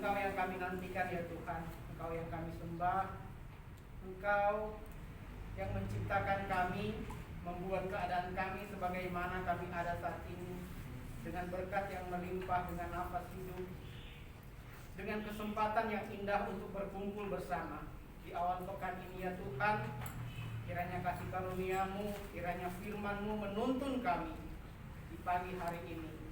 Engkau yang kami nantikan ya Tuhan, Engkau yang kami sembah, Engkau yang menciptakan kami, membuat keadaan kami sebagaimana kami ada saat ini, dengan berkat yang melimpah, dengan nafas hidup, dengan kesempatan yang indah untuk berkumpul bersama di awal pekan ini ya Tuhan. Kiranya kasih karunia-Mu, kiranya firman-Mu menuntun kami di pagi hari ini,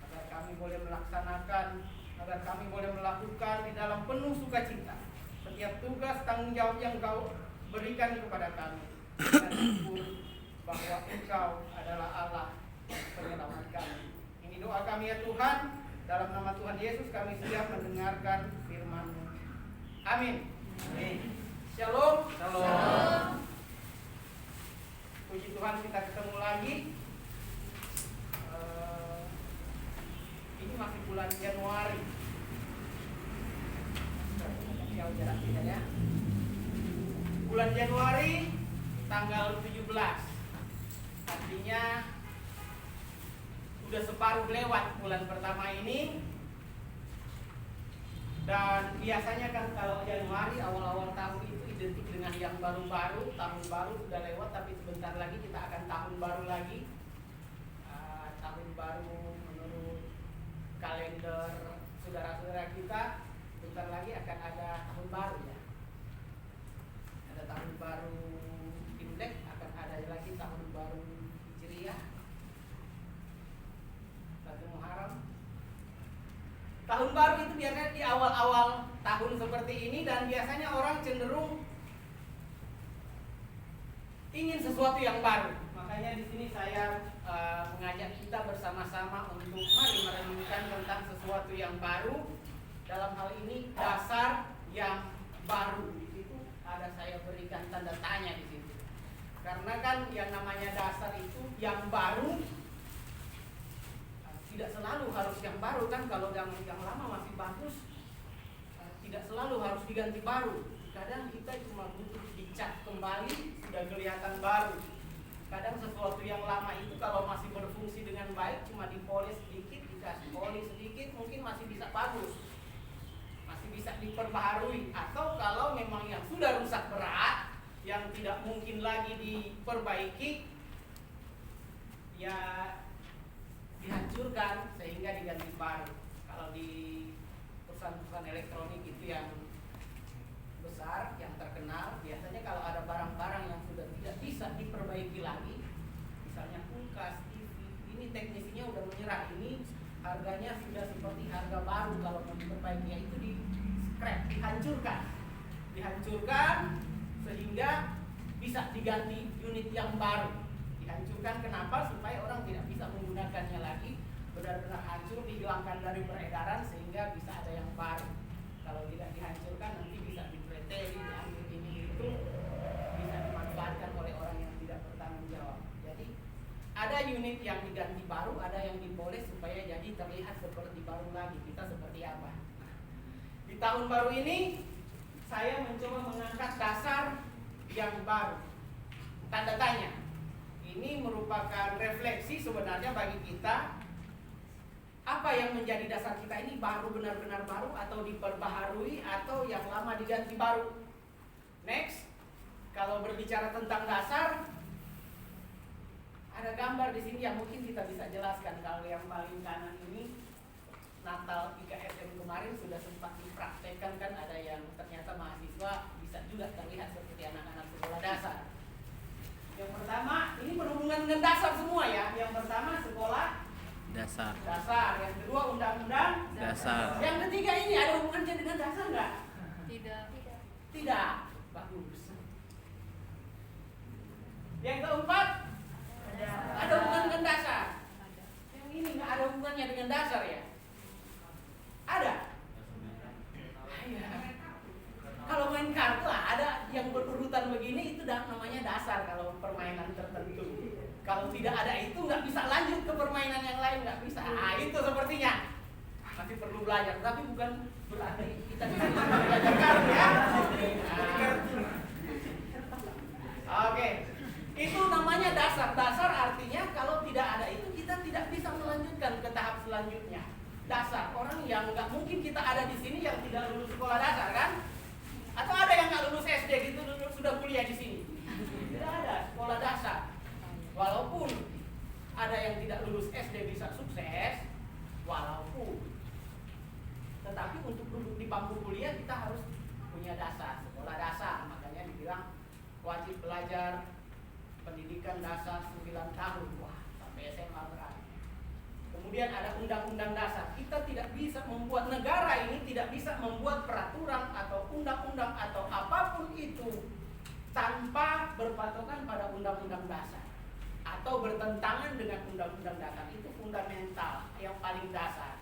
agar kami boleh melaksanakan, agar kami boleh melakukan di dalam penuh sukacita setiap tugas tanggung jawab yang Engkau berikan kepada kami, dan syukur bahwa Engkau adalah Allah penyelamat kami. Ini doa kami ya Tuhan, dalam nama Tuhan Yesus kami siap mendengarkan firman-Mu. Amin. Amin. Shalom. Shalom. Puji Tuhan, kita ketemu lagi. Ini masih bulan Januari. Jauh jarak kita ya. Bulan Januari tanggal 17. Artinya sudah separuh lewat bulan pertama ini. Dan biasanya kan kalau Januari awal-awal tahun itu identik dengan yang baru-baru. Tahun baru sudah lewat, tapi sebentar lagi kita akan tahun baru lagi. Tahun baru menurut kalender saudara-saudara kita, sebentar lagi akan ada tahun baru ya. Ada tahun baru Imlek, akan ada lagi tahun baru Hijriah, Satu Muharram. Tahun baru itu biasanya di awal-awal tahun seperti ini, dan biasanya orang cenderung ingin sesuatu yang baru. Makanya di sini saya mengajak kita bersama-sama untuk mari merenungkan tentang sesuatu yang baru. Dalam hal ini dasar yang baru. Di situ ada saya berikan tanda tanya di situ. Karena kan yang namanya dasar itu yang baru tidak selalu harus yang baru kan. Kalau yang lama masih bagus, tidak selalu harus diganti baru. Kadang kita cuma butuh dicat kembali, sudah kelihatan baru. Kadang sesuatu yang lama itu kalau masih berfungsi dengan baik, cuma dipoles sedikit, dikasih polis sedikit, mungkin masih bisa bagus, masih bisa diperbaharui. Atau kalau memang yang sudah rusak berat, yang tidak mungkin lagi diperbaiki, ya dihancurkan sehingga diganti baru. Kalau di perusahaan-perusahaan elektronik itu yang besar, yang terkenal, biasanya kalau ada barang-barang yang sudah tidak bisa diperbaiki lagi, misalnya kulkas, TV, ini teknisinya udah menyerah, ini harganya sudah seperti harga baru, kalau mau diperbaiki itu di scrap, dihancurkan sehingga bisa diganti unit yang baru. Dihancurkan kenapa? Supaya orang tidak bisa menggunakannya lagi, benar-benar hancur, dihilangkan dari peredaran sehingga bisa ada yang baru. Kalau tidak dihancurkan nanti bisa dipreteli, diambil ini itu, bisa dimanfaatkan oleh orang yang tidak bertanggung jawab. Jadi ada unit yang diganti baru, ada yang dipoles supaya jadi terlihat seperti baru lagi. Kita seperti apa? Di tahun baru ini saya mencoba mengangkat dasar yang baru. Tanda tanya. Ini merupakan refleksi sebenarnya bagi kita. Apa yang menjadi dasar kita ini baru, benar-benar baru, atau diperbaharui, atau yang lama diganti baru. Next, kalau berbicara tentang dasar, ada gambar di sini yang mungkin kita bisa jelaskan. Kalau yang paling kanan ini, Natal IKSM kemarin sudah sempat dipraktekkan kan, ada yang ternyata mahasiswa bisa juga terlihat seperti anak-anak sekolah dasar. Yang pertama, ini berhubungan dengan dasar semua ya. Yang pertama sekolah dasar. Yang kedua undang-undang dasar. Yang ketiga ini ada hubungannya dengan dasar nggak? Tidak. Bagus. Yang keempat ada hubungan dengan dasar. Yang ini nggak ada hubungannya dengan dasar ya? Ada. Kalau main kartu ada yang berurutan begini, itu namanya dasar kalau permainan tertentu. Kalau tidak ada itu nggak bisa lanjut ke permainan yang lain, nggak bisa. Itu sepertinya masih perlu belajar, tapi bukan berarti kita belajar kartu ya. Oke, itu namanya dasar. Dasar artinya kalau tidak ada itu kita tidak bisa melanjutkan ke tahap selanjutnya. dasar. Orang yang nggak mungkin kita ada di sini yang tidak lulus sekolah dasar kan? Atau ada yang nggak lulus SD gitu sudah kuliah di sini? Tidak ada sekolah dasar. Walaupun ada yang tidak lulus SD bisa sukses, walaupun, tetapi untuk duduk di bangku kuliah kita harus punya dasar, sekolah dasar. Makanya dibilang wajib belajar pendidikan dasar 9 tahun. Wah, sampai SMA berat. Kemudian ada undang-undang dasar. Kita tidak bisa membuat, negara ini tidak bisa membuat peraturan atau undang-undang atau apapun itu tanpa berpatokan pada undang-undang dasar atau bertentangan dengan undang-undang dasar. Itu fundamental, yang paling dasar.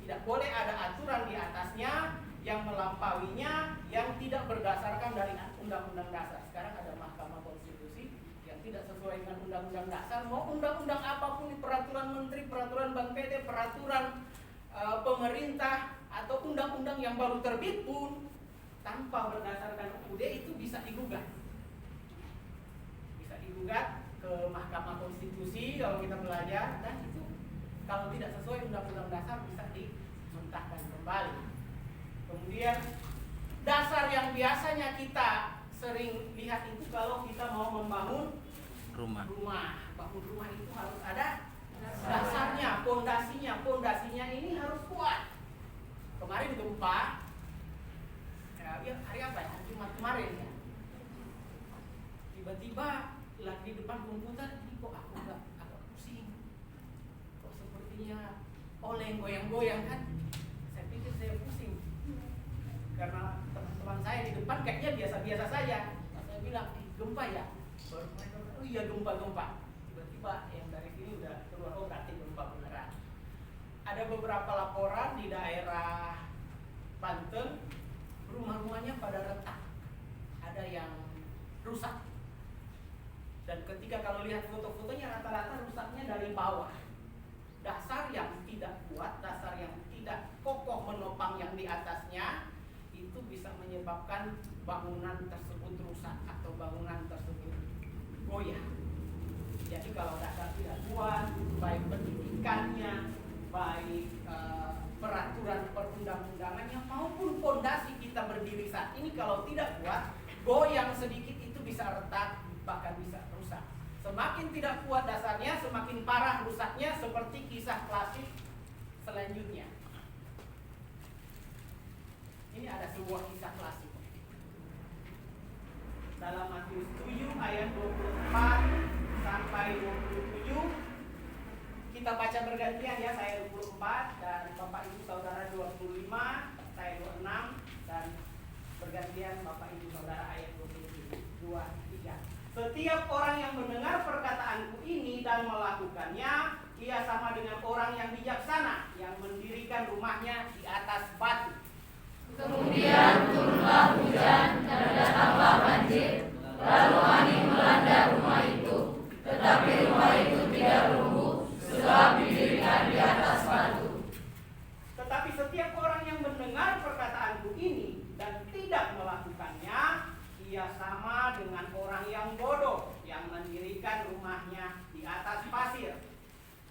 Tidak boleh ada aturan di atasnya yang melampauinya yang tidak berdasarkan dari undang-undang dasar. Sekarang ada Mahkamah Konstitusi yang tidak sesuai dengan undang-undang dasar. Mau undang-undang apapun, peraturan menteri, peraturan Bank PD, peraturan pemerintah atau undang-undang yang baru terbit pun tanpa berdasarkan UUD itu bisa digugat. Bisa digugat ke Mahkamah Konstitusi kalau kita belajar, dan itu kalau tidak sesuai undang-undang dasar bisa dimentahkan kembali. Kemudian dasar yang biasanya kita sering lihat itu kalau kita mau membangun rumah. Bangun rumah itu harus ada dasarnya, pondasinya ini harus kuat. Kemarin gempa, ya hari apa ya? Jumat kemarin ya. Tiba-tiba lagi di depan komputer, ini kok aku agak pusing. Kok sepertinya oleng goyang-goyang kan? Saya pikir saya pusing. Karena teman-teman saya di depan kayaknya biasa-biasa saja. Nah, saya bilang, gempa ya? Oh iya gempa. Tiba-tiba yang dari sini udah keluar, oh berarti gempa beneran. Ada beberapa laporan di daerah Banten, rumah-rumahnya pada retak, ada yang rusak. Dan ketika kalau lihat foto-fotonya rata-rata rusaknya dari bawah. Dasar yang tidak kuat, dasar yang tidak kokoh menopang yang di atasnya, itu bisa menyebabkan bangunan tersebut rusak atau bangunan tersebut goyah. Jadi kalau dasar tidak kuat, baik pendidikannya, baik peraturan perundang-undangannya maupun fondasi kita berdiri saat ini kalau tidak kuat, goyang sedikit itu bisa retak, bahkan bisa rusak. Semakin tidak kuat dasarnya, semakin parah rusaknya, seperti kisah klasik selanjutnya. Ini ada sebuah kisah klasik. Dalam Matius 7 ayat 24 sampai 27, kita baca bergantian ya, saya 24 dan Bapak Ibu Saudara 25, saya 26, dan bergantian Bapak Ibu Saudara ayat 23. Setiap orang yang mendengar perkataanku ini dan melakukannya, ia sama dengan orang yang bijaksana yang mendirikan rumahnya di atas batu. Kemudian turunlah hujan dan datanglah banjir, lalu angin melanda rumah itu, tetapi rumah itu tidak runtuh sebab didirikan di atas batu. Tetapi setiap orang yang mendengar perkataanku ini dan tidak melakukannya, ia sama dengan orang yang bodoh yang mendirikan rumahnya di atas pasir.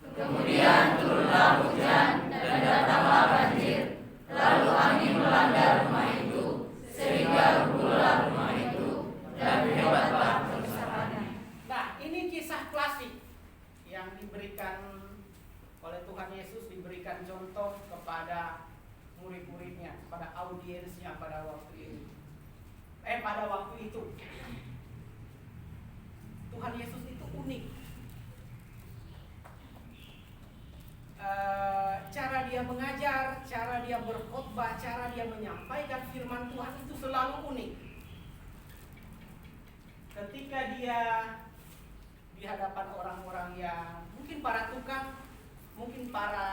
Kemudian turunlah hujan dan datanglah banjir, lalu angin melanda rumah itu, sehingga runtuhlah rumah itu, dan hebatlah kerusakannya. Nah, ini kisah klasik yang diberikan oleh Tuhan Yesus, diberikan contoh kepada murid-muridnya, kepada audiensnya pada waktu ini. Pada waktu itu. Tuhan Yesus itu unik. Cara dia mengajar, cara dia berkhotbah, cara dia menyampaikan firman Tuhan itu selalu unik. Ketika dia di hadapan orang-orang yang mungkin para tukang, mungkin para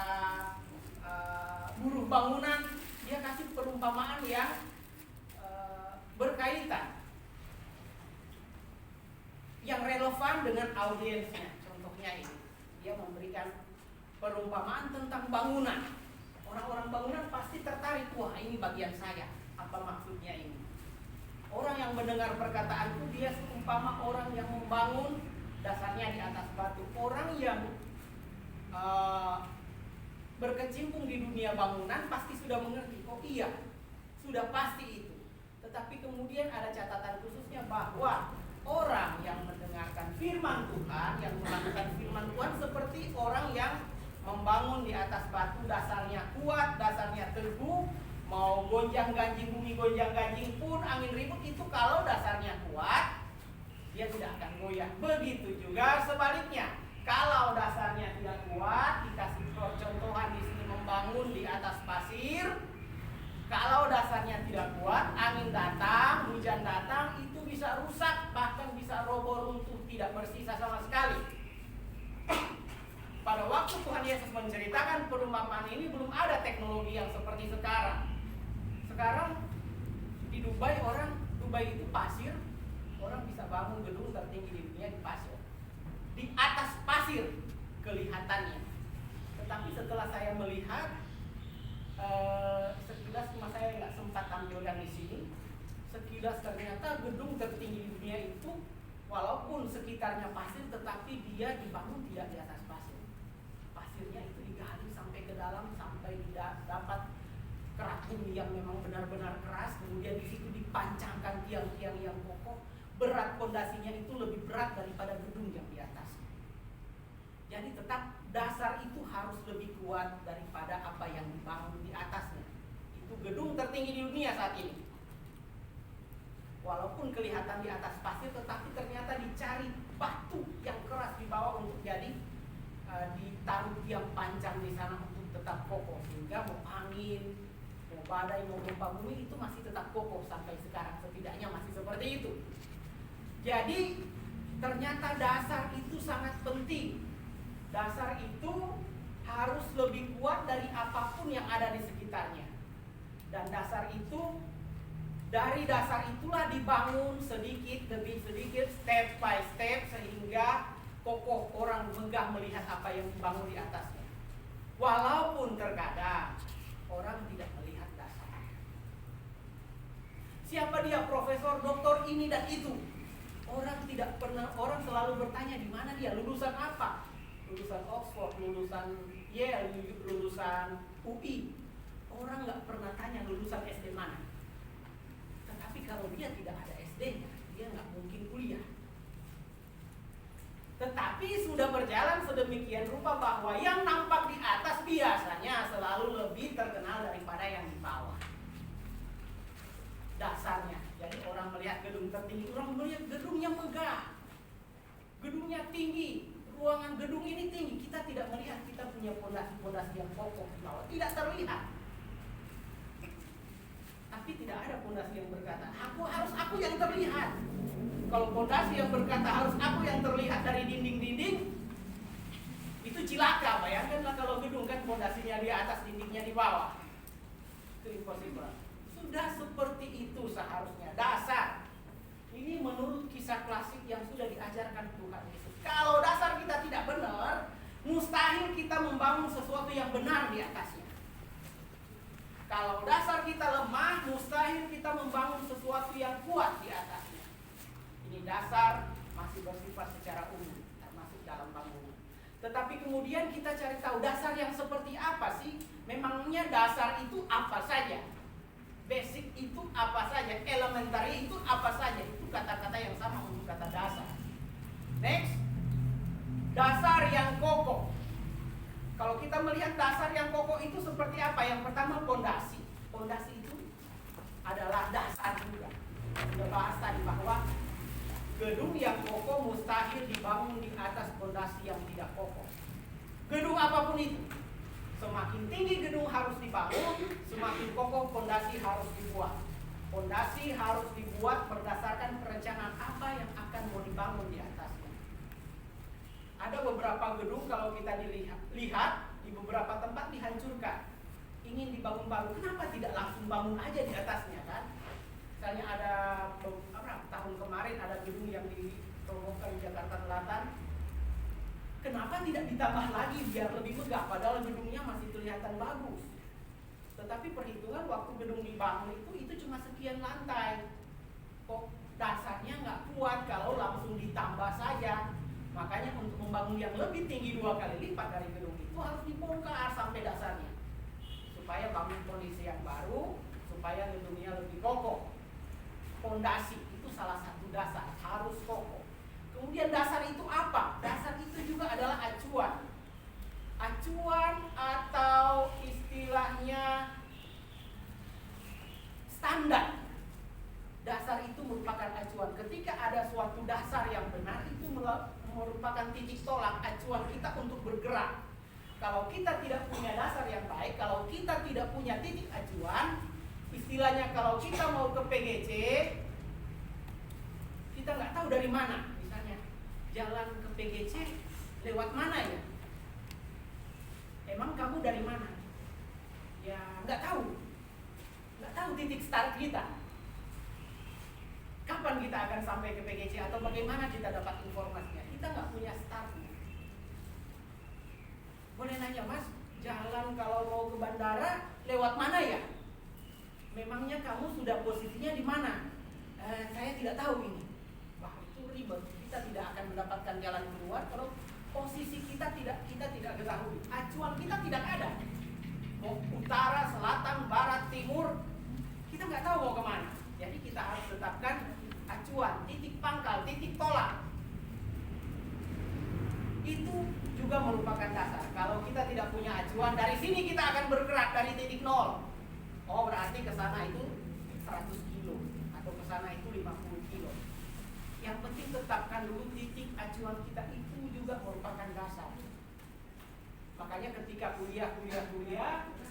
buruh bangunan, dia kasih perumpamaan yang berkaitan, yang relevan dengan audiensnya. Contohnya ini, dia memberikan perumpamaan tentang bangunan. Orang-orang bangunan pasti tertarik, wah ini bagian saya, apa maksudnya ini? Orang yang mendengar perkataanku, dia seumpama orang yang membangun dasarnya di atas batu. Orang yang berkecimpung di dunia bangunan pasti sudah mengerti, oh iya, sudah pasti itu. Tetapi kemudian ada catatan khususnya bahwa orang yang mendengarkan firman Tuhan, yang melakukan firman Tuhan seperti orang yang membangun di atas batu, dasarnya kuat, dasarnya teguh, mau gonjang-ganjing bumi, gonjang-ganjing pun angin ribut itu kalau dasarnya kuat, dia tidak akan goyah. Begitu juga sebaliknya. Kalau dasarnya tidak kuat, dikasih contohan di sini membangun di atas pasir. Kalau dasarnya tidak kuat, angin datang, hujan datang, itu bisa rusak, bahkan bisa roboh runtuh, tidak bersisa sama sekali. Pada waktu Tuhan Yesus menceritakan perumpamaan ini, belum ada teknologi yang seperti sekarang. Sekarang di Dubai itu pasir, orang bisa bangun gedung tertinggi di dunia di pasir, di atas pasir kelihatannya. Tetapi setelah saya melihat sekilas, cuma saya nggak sempat tampilkan di sini, sekilas ternyata gedung tertinggi di dunia itu walaupun sekitarnya pasir, tetapi dia dibangun tidak di atas pasir. Pasirnya itu digali sampai ke dalam, sampai tidak dapat kerak bumi yang memang benar-benar keras. Kemudian di situ dipancangkan tiang-tiang yang kokoh. Berat pondasinya itu lebih berat daripada gedung yang di atas. Jadi tetap dasar itu harus lebih kuat daripada apa yang dibangun di atasnya. Itu gedung tertinggi di dunia saat ini. Walaupun kelihatan di atas pasir, tetapi ternyata dicari batu yang keras di bawah untuk jadi ditaruh tiang pancang di sana untuk tetap kokoh, sehingga mau angin, mau badai, mau gempa bumi itu masih tetap kokoh sampai sekarang, setidaknya masih seperti itu. Jadi ternyata dasar itu sangat penting. Dasar itu harus lebih kuat dari apapun yang ada di sekitarnya. Dan dasar itu, dari dasar itulah dibangun sedikit demi sedikit, step by step, sehingga kokoh, orang megah melihat apa yang dibangun di atasnya. Walaupun terkadang orang tidak melihat dasar. Siapa dia, profesor, doktor ini dan itu? Orang tidak pernah, orang selalu bertanya di mana dia, lulusan apa? Lulusan Oxford, lulusan Yale, lulusan UI. Orang nggak pernah tanya lulusan SD mana. Tetapi kalau dia tidak ada SD-nya, dia nggak mungkin kuliah. Tetapi sudah berjalan sedemikian rupa bahwa yang nampak di atas biasanya selalu lebih terkenal daripada yang di bawah. Dasarnya, jadi orang melihat gedung tertinggi, orang melihat gedungnya megah, gedungnya tinggi, ruangan gedung ini tinggi. Kita tidak melihat kita punya pondasi yang kokoh di bawah, tidak terlihat. Tapi tidak ada pondasi yang berkata, aku yang terlihat. Kalau pondasi yang berkata harus aku yang terlihat dari dinding-dinding, itu cilaka. Bayangkanlah kalau gedung kan pondasinya di atas, dindingnya di bawah. Itu impossible. Sudah seperti itu seharusnya dasar. Ini menurut kisah klasik yang sudah diajarkan Tuhan Yesus. Kalau dasar kita tidak benar, mustahil kita membangun sesuatu yang benar di atasnya. Kalau dasar kita lemah, mustahil kita membangun sesuatu yang kuat di atasnya. Ini dasar masih bersifat secara umum, termasuk dalam bangunan. Tetapi kemudian kita cari tahu dasar yang seperti apa sih? Memangnya dasar itu apa saja? Basic itu apa saja? Elementary itu apa saja? Itu kata-kata yang sama untuk kata dasar. Next, dasar yang kokoh. Kalau kita melihat dasar yang kokoh itu seperti apa? Yang pertama, pondasi. Pondasi itu adalah dasar juga. Sudah bahas tadi bahwa gedung yang kokoh mustahil dibangun di atas pondasi yang tidak kokoh. Gedung apapun itu, semakin tinggi gedung harus dibangun, semakin kokoh pondasi harus dibuat. Pondasi harus dibuat berdasarkan perencanaan apa yang akan mau dibangun di atasnya. Ada beberapa gedung kalau kita lihat di beberapa tempat dihancurkan, ingin dibangun baru. Kenapa tidak langsung bangun aja di atasnya kan? Misalnya ada tahun kemarin ada gedung yang dirobohkan di Jakarta Selatan. Kenapa tidak ditambah lagi biar lebih megah? Padahal gedungnya masih kelihatan bagus. Tetapi perhitungan waktu gedung dibangun itu cuma sekian lantai. Kok dasarnya nggak kuat kalau langsung ditambah saja? Makanya untuk membangun yang lebih tinggi 2 kali lipat dari gedung itu harus dibongkar sampai dasarnya, supaya bangun kondisi yang baru, supaya gedungnya lebih kokoh. Fondasi itu salah satu dasar, harus kokoh. Kemudian dasar itu apa? Dasar itu juga adalah acuan. Acuan atau istilahnya standar. Dasar itu merupakan acuan. Ketika ada suatu dasar yang benar, itu merupakan titik tolak acuan kita untuk bergerak. Kalau kita tidak punya dasar yang baik, kalau kita tidak punya titik acuan, istilahnya kalau kita mau ke PGC, kita nggak tahu dari mana. Misalnya jalan ke PGC lewat mana ya? Emang kamu dari mana? Ya nggak tahu titik start kita. Kapan kita akan sampai ke PGC atau bagaimana kita dapat informasinya? Kita nggak punya start. Boleh nanya, Mas, jalan kalau mau ke bandara lewat mana ya? Memangnya kamu sudah posisinya di mana? Saya tidak tahu ini. Wah, itu ribet. Kita tidak akan mendapatkan jalan keluar kalau posisi kita tidak ketahui. Acuan kita tidak ada. Mau utara, selatan, barat, timur, kita nggak tahu mau kemana. Jadi kita harus tetapkan acuan, titik pangkal, titik tolak. Itu juga merupakan dasar. Kalau kita tidak punya acuan, dari sini kita akan bergerak dari titik nol. Oh, berarti ke sana itu 100 kilo atau ke sana itu 50 kilo. Yang penting tetapkan dulu titik acuan kita, itu juga merupakan dasar. Makanya ketika kuliah,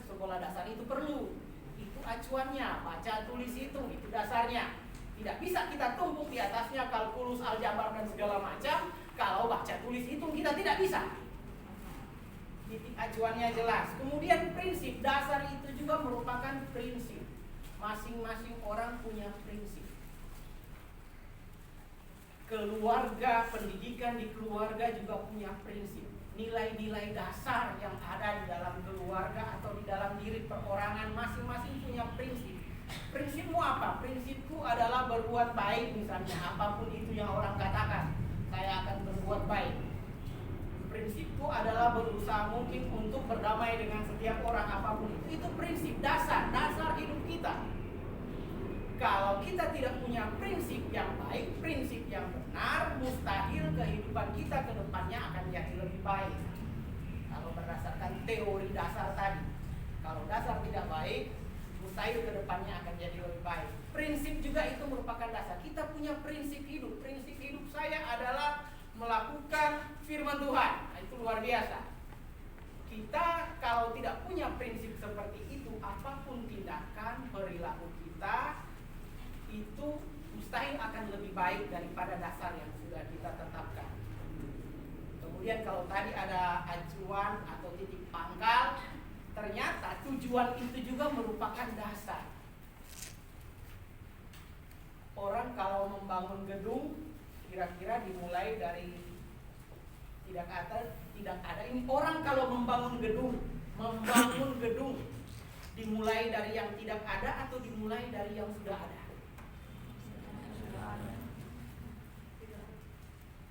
sekolah dasar itu perlu. Itu acuannya, baca tulis hitung, itu dasarnya. Tidak bisa kita tumpuk di atasnya kalkulus, aljabar dan segala macam. Kalau baca tulis hitung kita tidak bisa. Titik acuannya jelas. Kemudian prinsip, dasar itu juga merupakan prinsip. Masing-masing orang punya prinsip. Keluarga, pendidikan di keluarga juga punya prinsip. Nilai-nilai dasar yang ada di dalam keluarga atau di dalam diri perorangan masing-masing punya prinsip. Prinsipmu apa? Prinsipku adalah berbuat baik misalnya. Apapun itu yang orang katakan, saya akan berbuat baik. Prinsipku adalah berusaha mungkin untuk berdamai dengan setiap orang, apapun itu. Itu prinsip dasar hidup kita. Kalau kita tidak punya prinsip yang baik, prinsip yang benar, mustahil kehidupan kita ke depannya akan jadi lebih baik. Kalau berdasarkan teori dasar tadi, kalau dasar tidak baik, mustahil ke depannya akan jadi lebih baik. Prinsip juga itu merupakan dasar. Kita punya prinsip hidup. Prinsip hidup saya adalah melakukan firman Tuhan. Nah, itu luar biasa. Kita kalau tidak punya prinsip seperti itu, apapun tindakan, perilaku kita itu mustahil akan lebih baik daripada dasar yang sudah kita tetapkan. Kemudian kalau tadi ada acuan atau titik pangkal, ternyata tujuan itu juga merupakan dasar. Orang kalau membangun gedung, kira-kira dimulai dari tidak ada. Ini orang kalau membangun gedung dimulai dari yang tidak ada atau dimulai dari yang sudah ada?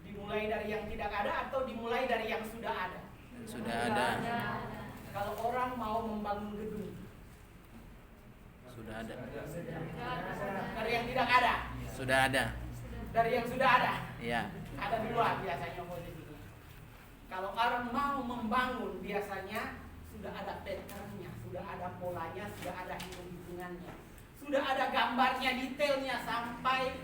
Dimulai dari yang tidak ada atau dimulai dari yang sudah ada? Sudah ada. Kalau orang mau membangun gedung, Sudah ada. dari yang tidak ada? Sudah ada. Dari yang sudah ada? Iya. Ada dua biasanya posisinya. Kalau orang mau membangun biasanya sudah ada patternnya, sudah ada polanya, sudah ada hitung-hitungannya, sudah ada gambarnya, detailnya sampai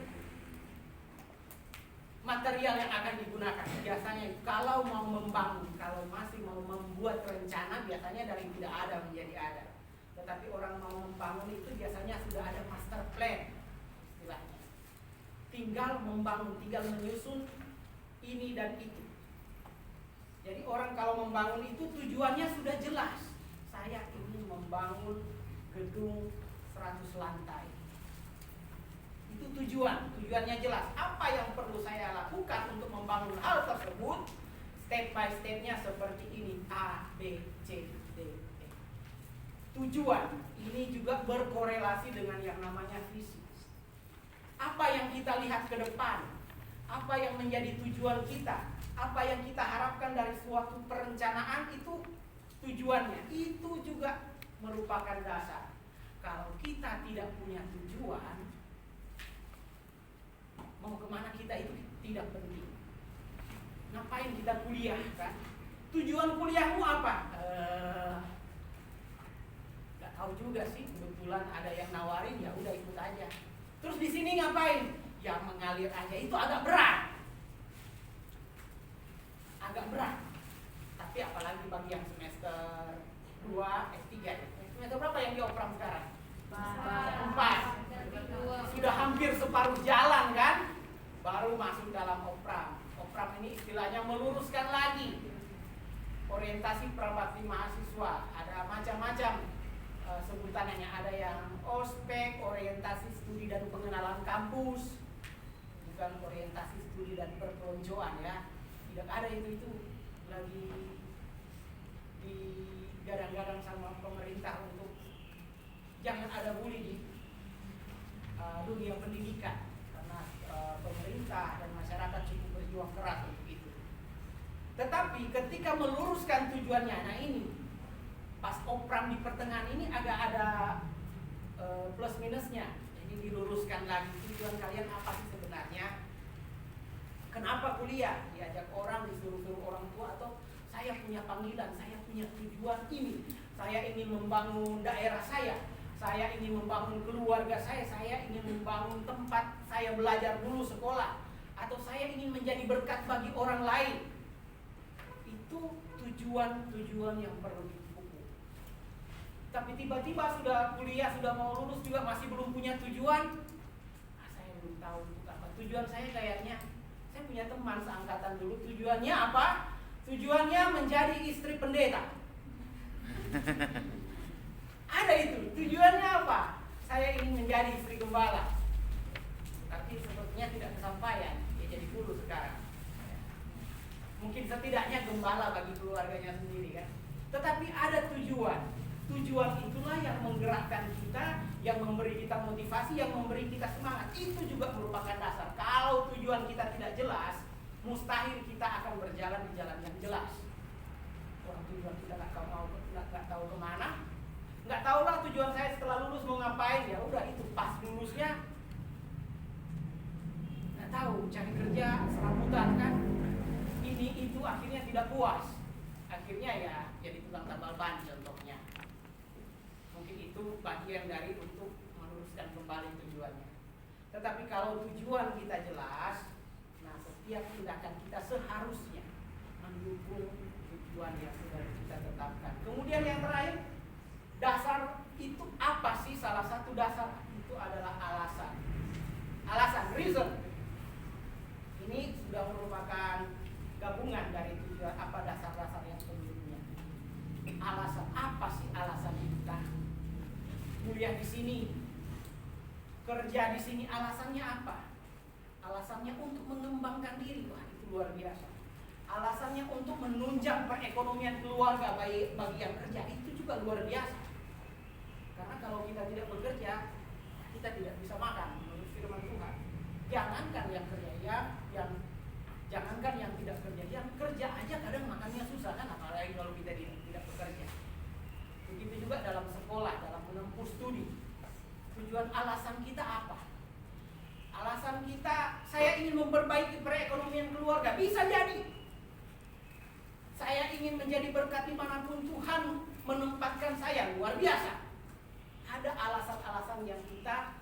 material yang akan digunakan. Biasanya kalau mau membangun, kalau masih mau membuat rencana, biasanya dari tidak ada menjadi ada. Tetapi orang mau membangun itu biasanya sudah ada master plan istilahnya. Tinggal membangun, tinggal menyusun ini dan itu. Jadi orang kalau membangun itu tujuannya sudah jelas. Saya ingin membangun gedung 100 lantai. Itu tujuannya jelas. Apa yang perlu saya lakukan untuk membangun hal tersebut? Step by stepnya seperti ini, A, B, C, D, E. Tujuan ini juga berkorelasi dengan yang namanya visi. Apa yang kita lihat ke depan? Apa yang menjadi tujuan kita? apa yang kita harapkan dari suatu perencanaan itu tujuannya. Itu juga merupakan dasar. Kalau kita tidak punya tujuan, mau kemana kita itu tidak penting. Ngapain kita kuliah kan? Tujuan kuliahmu apa? Gak tahu juga sih. Kebetulan ada yang nawarin, ya udah ikut aja. Terus di sini ngapain? Ya mengalir aja. Itu agak berat. Agak berat. Tapi apalagi bagi yang semester 2, S3. Semester berapa yang di Opram sekarang? 4. Sudah hampir separuh jalan kan? Baru masuk dalam Opram. Opram ini istilahnya meluruskan lagi orientasi prabakti mahasiswa. Ada macam-macam sebutannya. Ada yang ospek, orientasi studi dan pengenalan kampus, bukan orientasi studi dan perpeloncoan ya. Tidak ada itu lagi digadang-gadang sama pemerintah untuk jangan ada bully di dunia pendidikan, karena pemerintah dan masyarakat cukup berjuang keras untuk itu. Tetapi ketika meluruskan tujuannya, nah ini pas Opram di pertengahan ini agak ada plus minusnya. Jadi diluruskan lagi tujuan kalian apa sih sebenarnya? Kenapa kuliah? Diajak orang, disuruh-suruh orang tua, atau saya punya panggilan, saya punya tujuan ini. Saya ingin membangun daerah saya ingin membangun keluarga saya ingin membangun tempat saya belajar dulu sekolah, atau saya ingin menjadi berkat bagi orang lain. Itu tujuan-tujuan yang perlu dipupuk. Tapi tiba-tiba sudah kuliah, sudah mau lulus juga masih belum punya tujuan. Saya belum tahu apa tujuan saya. Kayaknya saya punya teman seangkatan dulu, tujuannya apa? Tujuannya menjadi istri pendeta. Ada itu, tujuannya apa? Saya ingin menjadi istri gembala. Tapi sepertinya tidak kesampaian. Dia jadi guru sekarang. Mungkin setidaknya gembala bagi keluarganya sendiri kan. Tetapi ada tujuan. Tujuan itulah yang menggerakkan kita, yang memberi kita motivasi, yang memberi kita semangat. Itu juga merupakan dasar. Kalau tujuan kita tidak jelas, mustahil kita akan berjalan di jalan yang jelas. Orang tujuan kita nggak tahu kemana, nggak tahu lah tujuan saya setelah lulus mau ngapain. Ya udah itu pas lulusnya nggak tahu, cari kerja serabutan kan, ini itu akhirnya tidak puas, akhirnya ya jadi tukang tambal ban contohnya. Mungkin itu bagian dari untuk meluruskan kembali tujuannya. Tetapi kalau tujuan kita jelas, nah setiap tindakan kita seharusnya mendukung tujuan yang sudah kita tetapkan. Kemudian yang terakhir, dasar itu apa sih? Salah satu dasar itu adalah alasan. Alasan, reason. Ini sudah merupakan gabungan dari tujuan, apa dasar-dasar yang sebelumnya. Alasan, apa sih alasan kita? Kuliah di sini, kerja di sini, alasannya apa? Alasannya untuk mengembangkan diri. Wah, itu luar biasa. Alasannya untuk menunjang perekonomian keluarga bagi yang kerja, itu juga luar biasa. Karena kalau kita tidak bekerja, kita tidak bisa makan menurut firman Tuhan. Jangankan yang kerja, jangankan yang tidak kerja, yang kerja aja kadang makannya susah kan, apalagi kalau kita tidak bekerja. Begitu juga dalam sekolah, dalam menempuh studi. Tujuan alasan kita apa? Alasan kita, saya ingin memperbaiki perekonomian keluarga, bisa jadi. Saya ingin menjadi berkat dimanapun Tuhan menempatkan saya, luar biasa. Ada alasan-alasan yang kita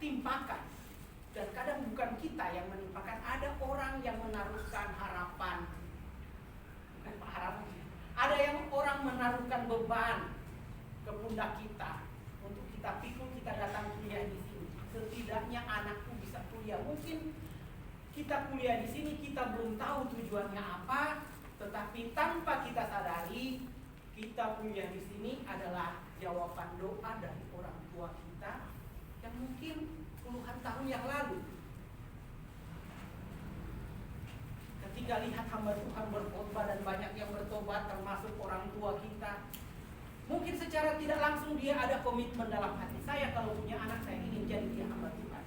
timpakan. Dan kadang bukan kita yang menimpakan, ada orang yang menaruhkan harapan. Bukan harapan. Ada yang orang menaruhkan beban ke pundak kita untuk kita pikul, kita datang kuliah di sini. Setidaknya anakku bisa kuliah. Mungkin kita kuliah di sini, kita belum tahu tujuannya apa, tetapi tanpa kita sadari, kita kuliah di sini adalah jawaban doa dari orang tua kita yang mungkin puluhan tahun yang lalu. Ketika lihat hamba Tuhan berkhotbah dan banyak yang bertobat, termasuk orang tua kita, mungkin secara tidak langsung dia ada komitmen dalam hati, saya kalau punya anak, saya ingin jadi dia hamba Tuhan.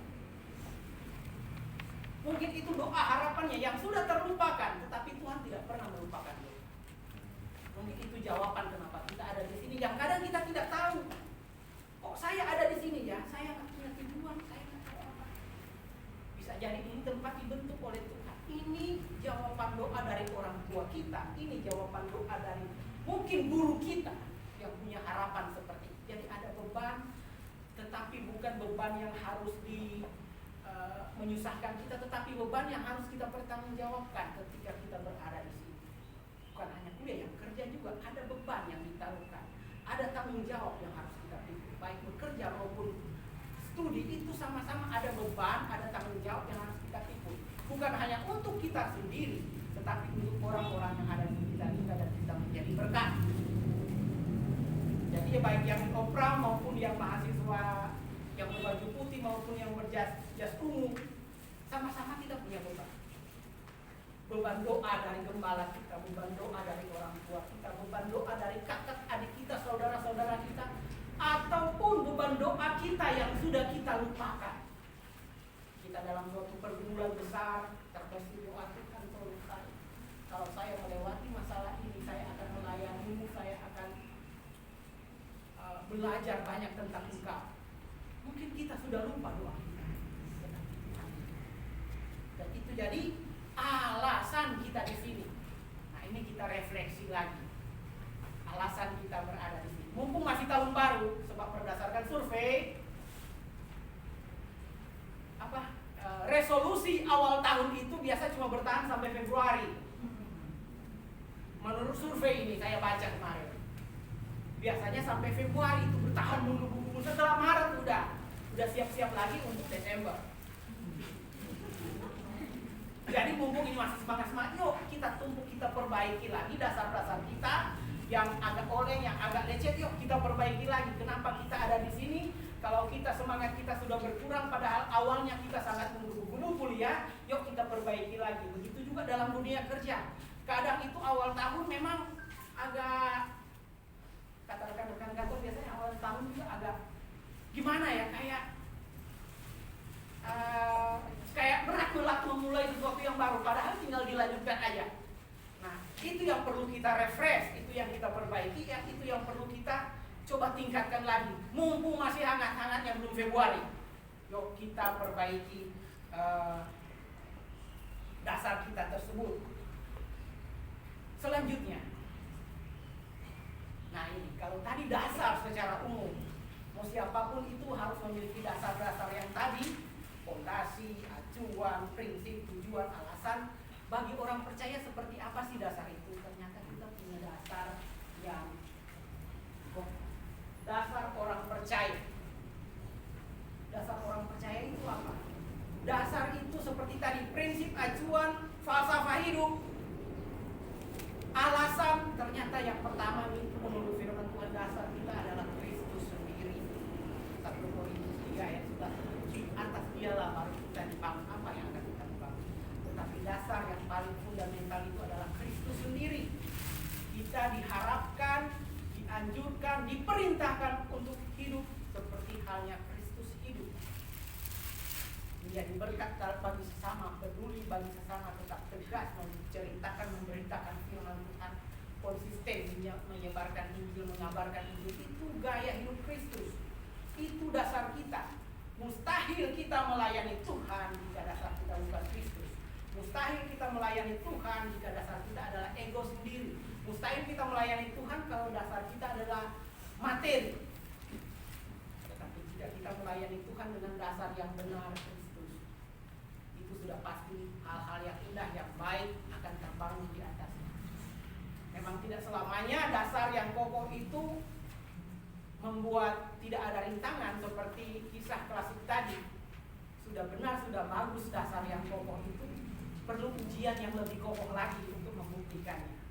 Mungkin itu doa harapannya yang sudah terlupakan, tetapi Tuhan tidak pernah melupakan doa. Mungkin itu jawaban kenapa kita ada di sini. Yang kadang kita tidak tahu. Kok saya ada di sini ya? Saya nggak punya tujuan, saya nggak tahu apa. Bisa jadi ini tempat dibentuk oleh Tuhan. Ini jawaban doa dari orang tua kita. Ini jawaban doa dari mungkin guru kita yang punya harapan seperti itu. Jadi ada beban, tetapi bukan beban yang harus menyusahkan kita, tetapi beban yang harus kita pertanggungjawabkan ketika kita berada di sini. Bukan hanya kuliah, yang kerja juga ada beban yang ditaruhkan, ada tanggung jawab yang harus kita pikul. Baik bekerja maupun studi itu sama-sama ada beban, ada tanggung jawab yang harus kita pikul. Bukan hanya untuk kita sendiri, tetapi untuk orang-orang yang ada di sekitar kita dan kita menjadi berkat. Jadi baik yang opera maupun yang mahasiswa yang berbaju putih maupun yang berjas ungu, sama-sama kita punya beban. Beban doa dari gembala kita, beban doa dari orang tua kita, beban doa dari kakak adik kita, saudara-saudara kita, ataupun beban doa kita yang sudah kita lupakan. Kita dalam suatu pergumulan besar, terbesit doa Tuhan tolong saya. Kalau saya melewati masalah ini, saya akan melayanimu, saya akan belajar banyak tentang Engkau. Mungkin kita sudah lupa doa kita. Dan itu jadi alasan kita di sini. Nah, ini kita refleksi lagi. Alasan kita berada di sini. Mumpung masih tahun baru, sebab berdasarkan survei resolusi awal tahun itu biasa cuma bertahan sampai Februari. Menurut survei ini saya baca kemarin. Biasanya sampai Februari itu bertahan dulu. Setelah Maret udah siap-siap lagi untuk Desember. Jadi mumpung ini masih semangat-semangat, yuk kita tumpuk, kita perbaiki lagi dasar-dasar kita yang agak oleng, yang agak lecet, yuk kita perbaiki lagi. Kenapa kita ada di sini? Kalau kita semangat kita sudah berkurang, padahal awalnya kita sangat menggebu-gebu kuliah, yuk kita perbaiki lagi. Begitu juga dalam dunia kerja. Kadang itu awal tahun memang agak, kata rekan-rekan kantor biasanya awal tahun juga agak gimana ya, kayak berat memulai sesuatu yang baru, padahal tinggal dilanjutkan aja. Nah, itu yang perlu kita refresh, itu yang kita perbaiki, itu yang perlu kita coba tingkatkan lagi. Mumpung masih hangat-hangatnya belum Februari, yuk kita perbaiki dasar kita tersebut. Selanjutnya, nah ini kalau tadi dasar secara umum, mau siapapun itu harus memiliki dasar-dasar yang tadi, fondasi, acuan, prinsip, tujuan, alasan. Bagi orang percaya seperti apa sih dasar itu? Ternyata kita punya dasar yang dasar orang percaya. Dasar orang percaya itu apa? Dasar itu seperti tadi, prinsip, acuan, falsafah hidup. Alasan, ternyata yang pertama itu menurut firman Tuhan, dasar kita adalah Kristus sendiri. 1 Korintus 3 ayat 11. Atas dialah baru kita dibangun, apa yang akan kita bangun. Tetapi dasar yang paling fundamental itu adalah Kristus sendiri. Kita diharapkan, dianjurkan, diperintahkan untuk hidup seperti halnya Kristus hidup. Menjadi berkat bagi sesama, peduli bagi sesama, tetap tegas menceritakan, memberitakan firman Tuhan, konsisten menyebarkan Injil, mengabarkan Injil. Itu gaya hidup Kristus. Itu dasar kita. Mustahil kita melayani Tuhan jika dasar kita bukan Kristus. Mustahil kita melayani Tuhan jika dasar kita adalah ego sendiri. Mustahil kita melayani Tuhan kalau dasar kita adalah materi. Tetapi jika kita melayani Tuhan dengan dasar yang benar Kristus, itu sudah pasti hal-hal yang indah, yang baik akan terbangun di atasnya. Memang tidak selamanya dasar yang kokoh itu membuat tidak ada rintangan seperti kisah klasik tadi. Sudah benar, sudah bagus dasar yang kokoh itu, perlu ujian yang lebih kokoh lagi untuk membuktikannya.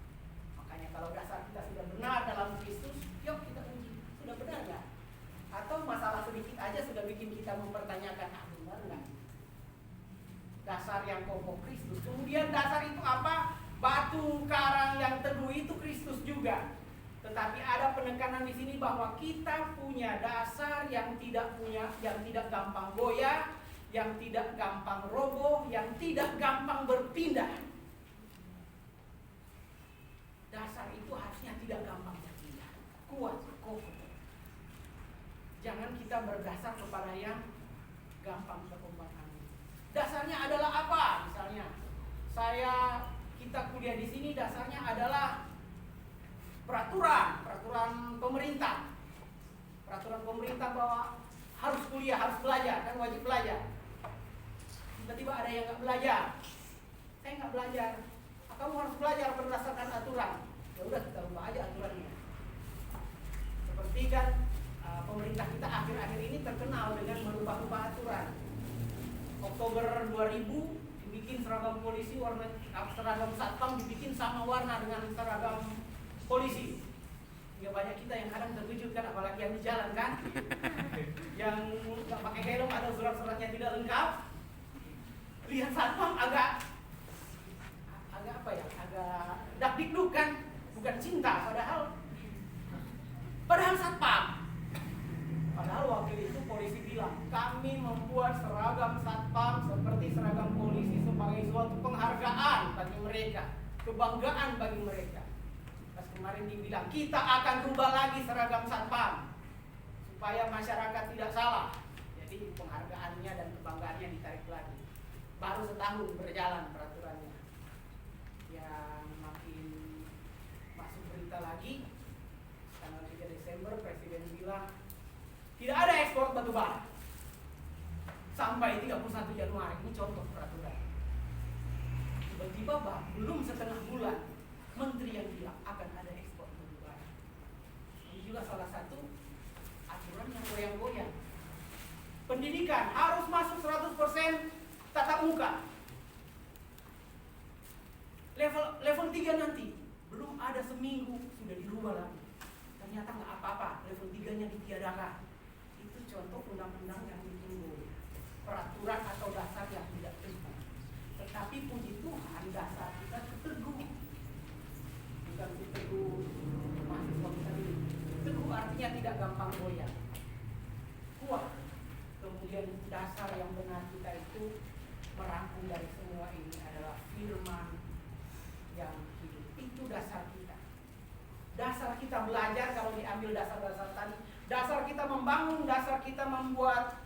Makanya kalau dasar kita sudah benar dalam Kristus, yuk kita uji, sudah benar nggak? Atau masalah sedikit aja sudah bikin kita mempertanyakan, benar nggak? Dasar yang kokoh Kristus. Kemudian dasar itu apa? Batu karang yang teguh itu Kristus juga. Tetapi ada penekanan di sini bahwa kita punya dasar yang tidak gampang goyah, yang tidak gampang roboh, yang tidak gampang berpindah. Dasar itu harusnya tidak gampang berpindah, kuat, kokoh. Jangan kita berdasar kepada yang gampang terombang-ambing. Dasarnya adalah apa? Misalnya, kita kuliah di sini dasarnya adalah peraturan pemerintah. Peraturan pemerintah bahwa harus kuliah, harus belajar, kan wajib belajar. Tiba-tiba ada yang nggak belajar. Saya nggak belajar. Kamu harus belajar berdasarkan aturan. Ya udah, kita ubah aja aturannya. Seperti kan pemerintah kita akhir-akhir ini terkenal dengan merubah-ubah aturan. Oktober 2000 dibikin seragam polisi seragam satpam dibikin sama warna dengan seragam polisi. Ya banyak kita yang kadang terkejut kan, apalagi yang di jalan kan, yang nggak pakai helm atau surat-suratnya tidak lengkap, lihat satpam agak apa ya, agak dakdikduk kan, bukan cinta, padahal satpam. Padahal waktu itu polisi bilang, kami membuat seragam satpam seperti seragam polisi sebagai suatu penghargaan bagi mereka, kebanggaan bagi mereka. Pas kemarin dibilang, kita akan rubah lagi seragam satpam supaya masyarakat tidak salah. Jadi penghargaannya dan kebanggaannya ditarik lagi. Baru setahun berjalan peraturannya. Yang makin masuk berita lagi, tanggal 3 Desember Presiden bilang tidak ada ekspor batu bara sampai 31 Januari. Ini contoh peraturan. Tiba-tiba belum setengah bulan menteri yang bilang akan ada ekspor batu bara. Ini juga salah satu aturan yang goyang-goyang. Pendidikan harus masuk 100% tatap muka. Level 3 nanti belum ada seminggu sudah dirubah lagi. Ternyata nggak apa-apa, level 3-nya ditiadakan. Itu contoh undang-undang yang ditunggu, peraturan atau dasar yang tidak teguh. Tetapi puji Tuhan dasar kita teguh, bukan teguh mahasiswa kita ini. Teguh artinya tidak gampang goyah, kuat. Kemudian dasar yang benar kita itu merangkum dari semua ini adalah firman yang hidup. Itu dasar kita. Dasar kita belajar, kalau diambil dasar-dasar tadi, dasar kita membangun, dasar kita membuat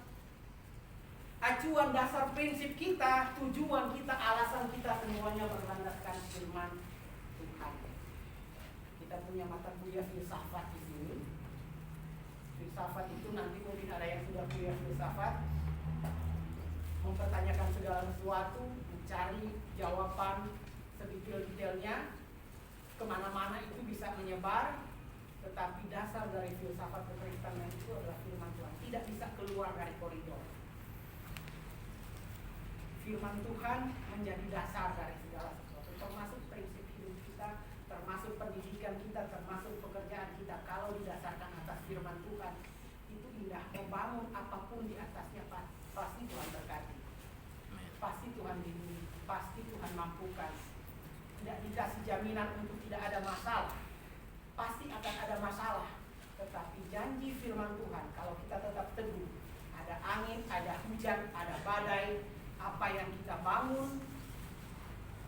acuan, dasar prinsip kita, tujuan kita, alasan kita, semuanya berlandaskan firman Tuhan. Kita punya mata kuliah filsafat di sini. Filsafat itu nanti mungkin ada yang sudah kuliah filsafat, mempertanyakan segala sesuatu, mencari jawaban sedetail-detailnya, kemana-mana itu bisa menyebar. Tetapi dasar dari filsafat kekristenan itu adalah firman Tuhan, tidak bisa keluar dari koridor. Firman Tuhan menjadi dasar dari segala sesuatu, termasuk prinsip hidup kita, termasuk pendidikan kita, termasuk pekerjaan kita. Kalau didasarkan atas firman Tuhan, itu indah. Mau bangun apapun di atasnya, pasti Tuhan berkati, pasti Tuhan lindungi, pasti Tuhan mampukan. Tidak dikasih jaminan untuk tidak ada masalah, pasti akan ada masalah. Tetapi janji firman Tuhan, kalau kita tetap teguh, ada angin, ada hujan, ada badai, apa yang kita bangun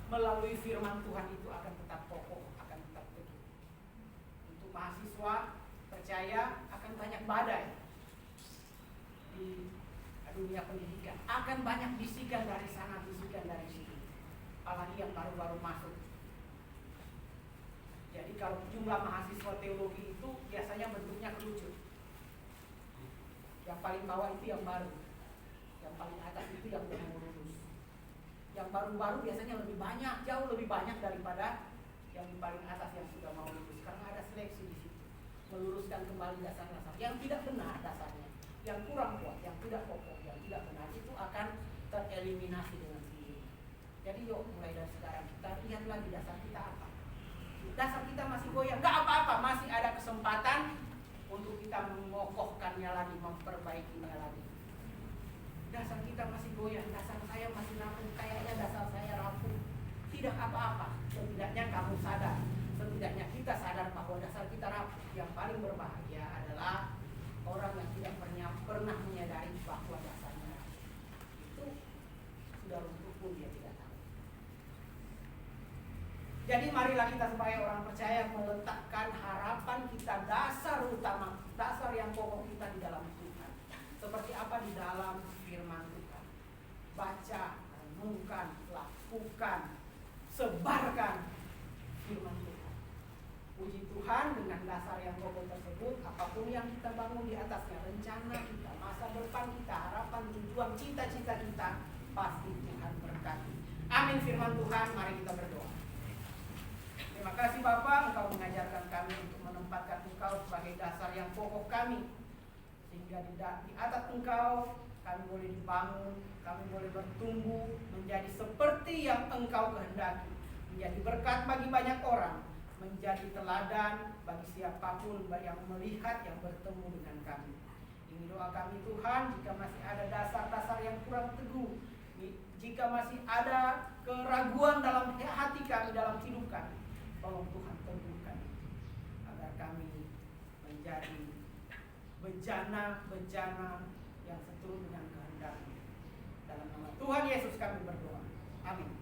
melalui firman Tuhan itu akan tetap kokoh, akan tetap teguh. Untuk mahasiswa, percaya akan banyak badai di dunia pendidikan, akan banyak bisikan dari sana, bisikan dari sini, apalagi yang baru-baru masuk. Jadi kalau jumlah mahasiswa teologi itu biasanya bentuknya kerucut. Yang paling bawah itu yang baru, yang paling atas itu yang udah mau lulus. Yang baru-baru biasanya lebih banyak, jauh lebih banyak daripada yang paling atas yang sudah mau lulus, karena ada seleksi di situ, meluruskan kembali dasar-dasar yang tidak benar, dasarnya yang kurang kuat, yang tidak kokoh, yang tidak benar, itu akan tereliminasi dengan sendiri. Jadi yuk mulai dari sekarang kita lihat lagi dasar kita apa. Dasar kita masih goyang, gak apa-apa, masih ada kesempatan untuk kita mengokohkannya lagi, memperbaikinya lagi. Dasar kita masih goyang, dasar saya masih rapuh, kayaknya dasar saya rapuh. Tidak apa-apa, setidaknya kamu sadar, setidaknya kita sadar bahwa dasar kita rapuh. Yang paling berbahaya adalah orang yang tidak pernah menyadari bahwa dasarnya rapuh. Jadi marilah kita sebagai orang percaya meletakkan harapan kita, dasar utama, dasar yang pokok kita di dalam Tuhan. Seperti apa di dalam firman Tuhan. Baca, renungkan, lakukan, sebarkan firman Tuhan. Puji Tuhan, dengan dasar yang pokok tersebut, apapun yang kita bangun di atasnya, rencana kita, masa depan kita, harapan, tujuan, cita-cita kita, pasti Tuhan berkati. Amin firman Tuhan, mari kita berdoa. Terima kasih Bapa, Engkau mengajarkan kami untuk menempatkan Engkau sebagai dasar yang pokok kami. Sehingga di atas Engkau kami boleh dibangun, kami boleh bertumbuh menjadi seperti yang Engkau kehendaki, menjadi berkat bagi banyak orang, menjadi teladan bagi siapapun yang melihat, yang bertemu dengan kami. Ini doa kami Tuhan. Jika masih ada dasar-dasar yang kurang teguh, jika masih ada keraguan dalam hati kami, dalam hidup kami, tolong Tuhan teguhkan agar kami menjadi bejana-bejana yang seturut dengan kehendak-Mu. Dalam nama Tuhan Yesus kami berdoa. Amin.